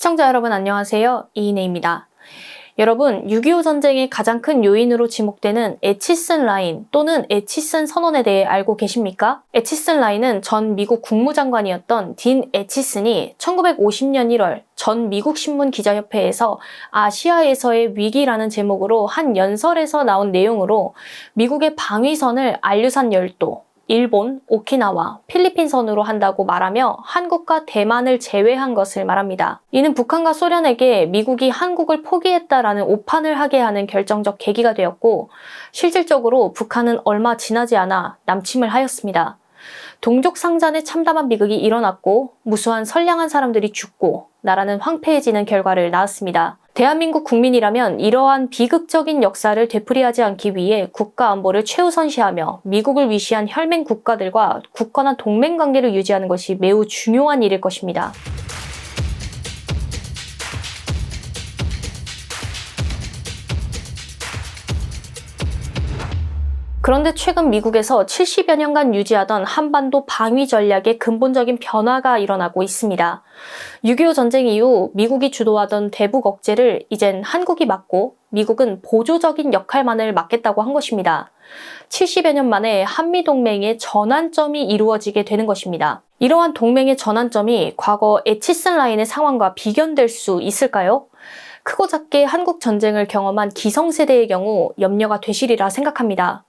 시청자 여러분 안녕하세요. 이인혜입니다. 여러분, 6.25 전쟁의 가장 큰 요인으로 지목되는 에치슨 라인 또는 에치슨 선언에 대해 알고 계십니까? 에치슨 라인은 전 미국 국무장관이었던 딘 에치슨이 1950년 1월 전 미국 신문 기자협회에서 아시아에서의 위기라는 제목으로 한 연설에서 나온 내용으로 미국의 방위선을 알류산 열도, 일본, 오키나와, 필리핀 선으로 한다고 말하며 한국과 대만을 제외한 것을 말합니다. 이는 북한과 소련에게 미국이 한국을 포기했다라는 오판을 하게 하는 결정적 계기가 되었고, 실질적으로 북한은 얼마 지나지 않아 남침을 하였습니다. 동족 상잔에 참담한 비극이 일어났고 무수한 선량한 사람들이 죽고 나라는 황폐해지는 결과를 낳았습니다. 대한민국 국민이라면 이러한 비극적인 역사를 되풀이하지 않기 위해 국가 안보를 최우선시하며 미국을 위시한 혈맹 국가들과 굳건한 동맹 관계를 유지하는 것이 매우 중요한 일일 것입니다. 그런데 최근 미국에서 70여 년간 유지하던 한반도 방위 전략에 근본적인 변화가 일어나고 있습니다. 6.25 전쟁 이후 미국이 주도하던 대북 억제를 이젠 한국이 맡고 미국은 보조적인 역할만을 맡겠다고 한 것입니다. 70여 년 만에 한미동맹의 전환점이 이루어지게 되는 것입니다. 이러한 동맹의 전환점이 과거 에치슨 라인의 상황과 비견될 수 있을까요? 크고 작게 한국 전쟁을 경험한 기성세대의 경우 염려가 되시리라 생각합니다.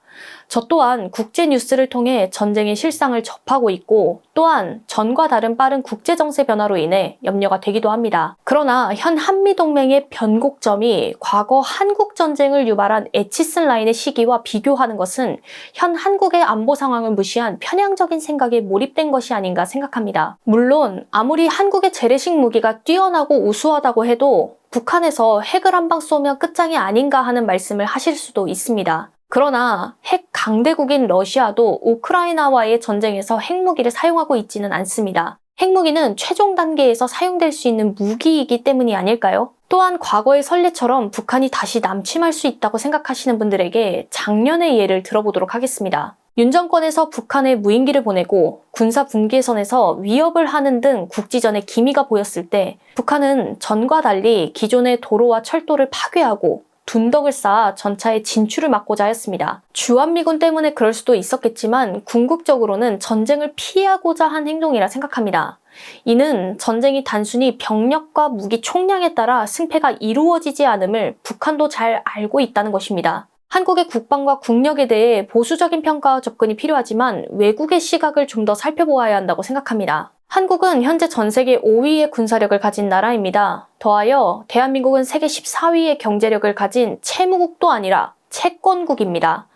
저 또한 국제 뉴스를 통해 전쟁의 실상을 접하고 있고 또한 전과 다른 빠른 국제정세 변화로 인해 염려가 되기도 합니다. 그러나 현 한미동맹의 변곡점이 과거 한국전쟁을 유발한 에치슨 라인의 시기와 비교하는 것은 현 한국의 안보 상황을 무시한 편향적인 생각에 몰입된 것이 아닌가 생각합니다. 물론 아무리 한국의 재래식 무기가 뛰어나고 우수하다고 해도 북한에서 핵을 한 방 쏘면 끝장이 아닌가 하는 말씀을 하실 수도 있습니다. 그러나 핵 강대국인 러시아도 우크라이나와의 전쟁에서 핵무기를 사용하고 있지는 않습니다. 핵무기는 최종 단계에서 사용될 수 있는 무기이기 때문이 아닐까요? 또한 과거의 선례처럼 북한이 다시 남침할 수 있다고 생각하시는 분들에게 작년의 예를 들어보도록 하겠습니다. 윤 정권에서 북한에 무인기를 보내고 군사 분계선에서 위협을 하는 등 국지전에 기미가 보였을 때 북한은 전과 달리 기존의 도로와 철도를 파괴하고 둔덕을 쌓아 전차의 진출을 막고자 하였습니다. 주한미군 때문에 그럴 수도 있었겠지만 궁극적으로는 전쟁을 피하고자 한 행동이라 생각합니다. 이는 전쟁이 단순히 병력과 무기 총량에 따라 승패가 이루어지지 않음을 북한도 잘 알고 있다는 것입니다. 한국의 국방과 국력에 대해 보수적인 평가와 접근이 필요하지만 외국의 시각을 좀 더 살펴보아야 한다고 생각합니다. 한국은 현재 전 세계 5위의 군사력을 가진 나라입니다. 더하여 대한민국은 세계 14위의 경제력을 가진 채무국도 아니라 채권국입니다.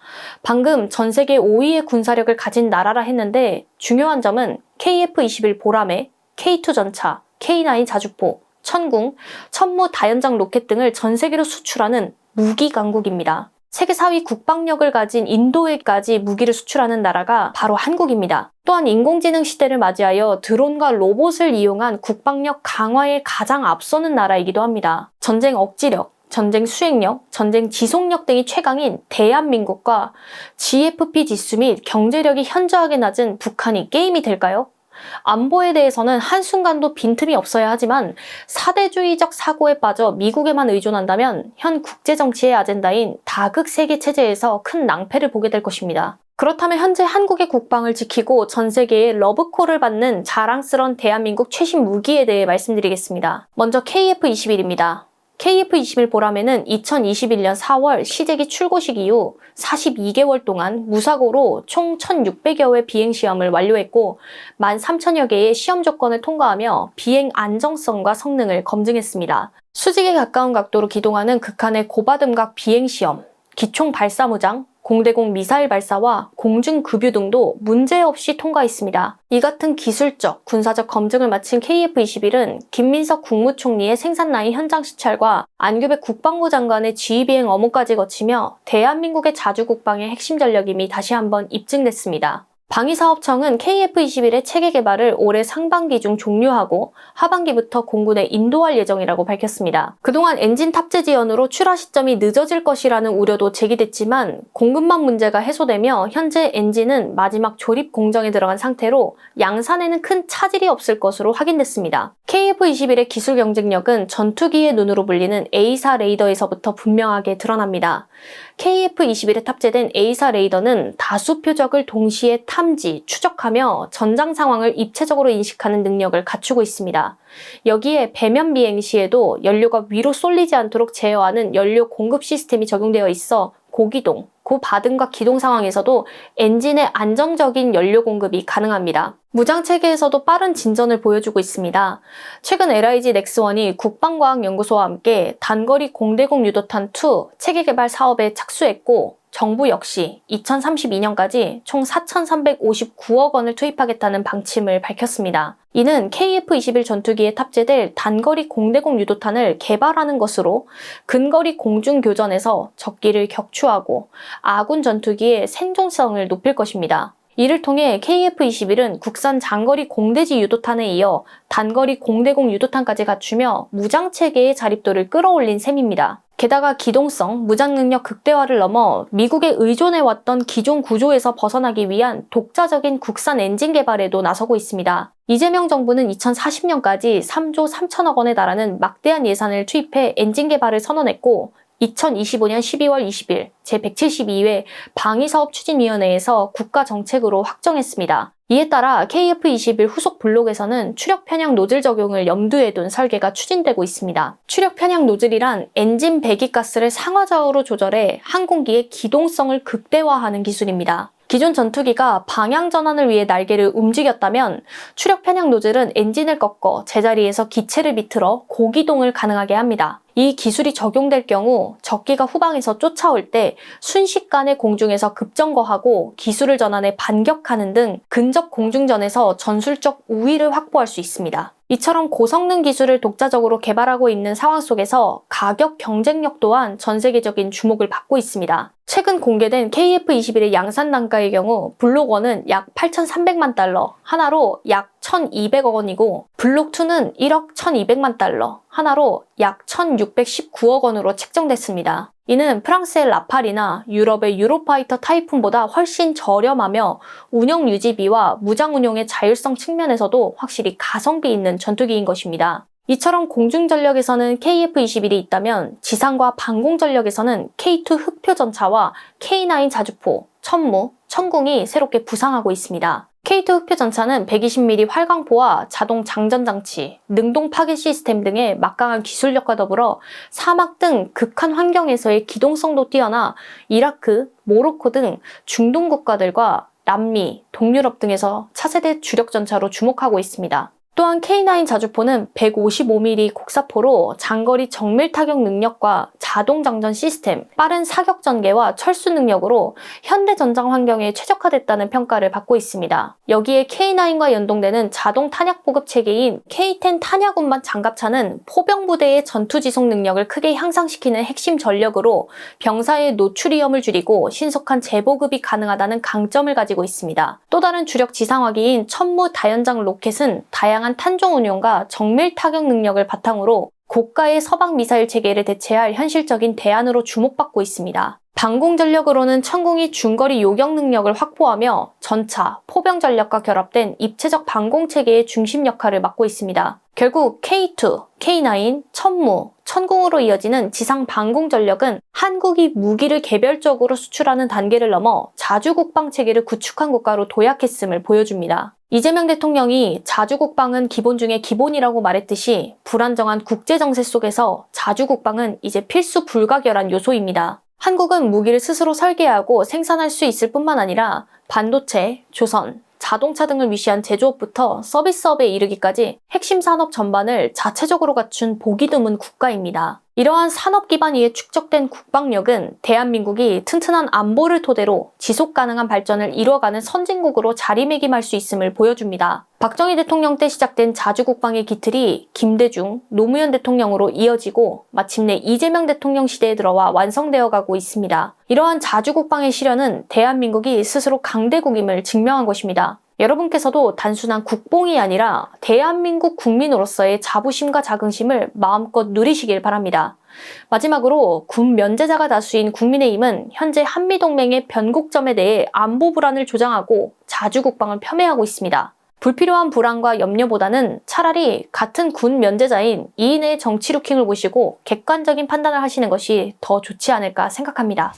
방금 전 세계 5위의 군사력을 가진 나라라 했는데 중요한 점은 KF-21 보라매, K2 전차, K9 자주포, 천궁, 천무 다연장 로켓 등을 전 세계로 수출하는 무기 강국입니다. 세계 4위 국방력을 가진 인도에까지 무기를 수출하는 나라가 바로 한국입니다. 또한 인공지능 시대를 맞이하여 드론과 로봇을 이용한 국방력 강화에 가장 앞서는 나라이기도 합니다. 전쟁 억지력, 전쟁 수행력, 전쟁 지속력 등이 최강인 대한민국과 GFP 지수 및 경제력이 현저하게 낮은 북한이 게임이 될까요? 안보에 대해서는 한순간도 빈틈이 없어야 하지만 사대주의적 사고에 빠져 미국에만 의존한다면 현 국제정치의 아젠다인 다극 세계 체제에서 큰 낭패를 보게 될 것입니다. 그렇다면 현재 한국의 국방을 지키고 전 세계에 러브콜을 받는 자랑스러운 대한민국 최신 무기에 대해 말씀드리겠습니다. 먼저 KF-21입니다. KF-21 보라매는 2021년 4월 시제기 출고식 이후 42개월 동안 무사고로 총 1,600여 회 비행시험을 완료했고 13,000여 개의 시험 조건을 통과하며 비행 안정성과 성능을 검증했습니다. 수직에 가까운 각도로 기동하는 극한의 고바듬각 비행시험, 기총 발사무장, 공대공 미사일 발사와 공중급유 등도 문제없이 통과했습니다. 이 같은 기술적, 군사적 검증을 마친 KF-21은 김민석 국무총리의 생산라인 현장 시찰과 안규백 국방부 장관의 지휘비행 업무까지 거치며 대한민국의 자주국방의 핵심 전력임이 다시 한번 입증됐습니다. 방위사업청은 KF-21의 체계 개발을 올해 상반기 중 종료하고 하반기부터 공군에 인도할 예정이라고 밝혔습니다. 그동안 엔진 탑재 지연으로 출하 시점이 늦어질 것이라는 우려도 제기됐지만 공급망 문제가 해소되며 현재 엔진은 마지막 조립 공정에 들어간 상태로 양산에는 큰 차질이 없을 것으로 확인됐습니다. KF-21의 기술 경쟁력은 전투기의 눈으로 불리는 A사 레이더에서부터 분명하게 드러납니다. KF-21에 탑재된 A사 레이더는 다수 표적을 동시에 탐지, 추적하며 전장 상황을 입체적으로 인식하는 능력을 갖추고 있습니다. 여기에 배면 비행 시에도 연료가 위로 쏠리지 않도록 제어하는 연료 공급 시스템이 적용되어 있어 고기동, 고바등과 기동 상황에서도 엔진의 안정적인 연료 공급이 가능합니다. 무장체계에서도 빠른 진전을 보여주고 있습니다. 최근 LIG 넥스원이 국방과학연구소와 함께 단거리 공대공 유도탄2 체계 개발 사업에 착수했고 정부 역시 2032년까지 총 4,359억 원을 투입하겠다는 방침을 밝혔습니다. 이는 KF-21 전투기에 탑재될 단거리 공대공 유도탄을 개발하는 것으로 근거리 공중교전에서 적기를 격추하고 아군 전투기의 생존성을 높일 것입니다. 이를 통해 KF-21은 국산 장거리 공대지 유도탄에 이어 단거리 공대공 유도탄까지 갖추며 무장체계의 자립도를 끌어올린 셈입니다. 게다가 기동성, 무장능력 극대화를 넘어 미국에 의존해왔던 기존 구조에서 벗어나기 위한 독자적인 국산 엔진 개발에도 나서고 있습니다. 이재명 정부는 2040년까지 3조 3천억 원에 달하는 막대한 예산을 투입해 엔진 개발을 선언했고 2025년 12월 20일 제172회 방위사업추진위원회에서 국가정책으로 확정했습니다. 이에 따라 KF-21 후속 블록에서는 추력 편향 노즐 적용을 염두에 둔 설계가 추진되고 있습니다. 추력 편향 노즐이란 엔진 배기가스를 상하좌우로 조절해 항공기의 기동성을 극대화하는 기술입니다. 기존 전투기가 방향 전환을 위해 날개를 움직였다면 추력 편향 노즐은 엔진을 꺾어 제자리에서 기체를 비틀어 고기동을 가능하게 합니다. 이 기술이 적용될 경우 적기가 후방에서 쫓아올 때 순식간에 공중에서 급정거하고 기술을 전환해 반격하는 등 근접 공중전에서 전술적 우위를 확보할 수 있습니다. 이처럼 고성능 기술을 독자적으로 개발하고 있는 상황 속에서 가격 경쟁력 또한 전 세계적인 주목을 받고 있습니다. 최근 공개된 KF-21의 양산 단가의 경우 블록 1은 약 8,300만 달러, 하나로 약 1,200억 원이고 블록 2는 1억 1,200만 달러, 하나로 약 1,619억 원으로 책정됐습니다. 이는 프랑스의 라팔이나 유럽의 유로파이터 타이푼보다 훨씬 저렴하며 운영 유지비와 무장 운용의 자율성 측면에서도 확실히 가성비 있는 전투기인 것입니다. 이처럼 공중전력에서는 KF-21이 있다면 지상과 방공전력에서는 K2 흑표전차와 K9 자주포, 천무, 천궁이 새롭게 부상하고 있습니다. K2 흑표전차는 120mm 활강포와 자동 장전장치, 능동 파괴 시스템 등의 막강한 기술력과 더불어 사막 등 극한 환경에서의 기동성도 뛰어나 이라크, 모로코 등 중동 국가들과 남미, 동유럽 등에서 차세대 주력전차로 주목하고 있습니다. 또한 K9 자주포는 155mm 곡사포로 장거리 정밀 타격 능력과 자동 장전 시스템, 빠른 사격 전개와 철수 능력으로 현대 전장 환경에 최적화됐다는 평가를 받고 있습니다. 여기에 K9과 연동되는 자동 탄약 보급 체계인 K10 탄약 운반 장갑차는 포병 부대의 전투 지속 능력을 크게 향상시키는 핵심 전력으로 병사의 노출 위험을 줄이고 신속한 재보급이 가능하다는 강점을 가지고 있습니다. 또 다른 주력 지상화기인 천무 다연장 로켓은 다양한 탄종 운용과 정밀 타격 능력을 바탕으로 고가의 서방 미사일 체계를 대체할 현실적인 대안으로 주목받고 있습니다. 방공 전력으로는 천궁이 중거리 요격 능력을 확보하며 전차, 포병 전력과 결합된 입체적 방공 체계의 중심 역할을 맡고 있습니다. 결국 K2, K9, 천무, 천궁으로 이어지는 지상 방공 전력은 한국이 무기를 개별적으로 수출하는 단계를 넘어 자주국방 체계를 구축한 국가로 도약했음을 보여줍니다. 이재명 대통령이 자주국방은 기본 중에 기본이라고 말했듯이 불안정한 국제정세 속에서 자주국방은 이제 필수 불가결한 요소입니다. 한국은 무기를 스스로 설계하고 생산할 수 있을 뿐만 아니라 반도체, 조선, 자동차 등을 위시한 제조업부터 서비스업에 이르기까지 핵심 산업 전반을 자체적으로 갖춘 보기 드문 국가입니다. 이러한 산업 기반 위에 축적된 국방력은 대한민국이 튼튼한 안보를 토대로 지속 가능한 발전을 이뤄가는 선진국으로 자리매김할 수 있음을 보여줍니다. 박정희 대통령 때 시작된 자주국방의 기틀이 김대중, 노무현 대통령으로 이어지고 마침내 이재명 대통령 시대에 들어와 완성되어 가고 있습니다. 이러한 자주국방의 실현은 대한민국이 스스로 강대국임을 증명한 것입니다. 여러분께서도 단순한 국뽕이 아니라 대한민국 국민으로서의 자부심과 자긍심을 마음껏 누리시길 바랍니다. 마지막으로 군 면제자가 다수인 국민의힘은 현재 한미동맹의 변곡점에 대해 안보 불안을 조장하고 자주국방을 폄훼하고 있습니다. 불필요한 불안과 염려보다는 차라리 같은 군 면제자인 이인의 정치 루킹을 보시고 객관적인 판단을 하시는 것이 더 좋지 않을까 생각합니다.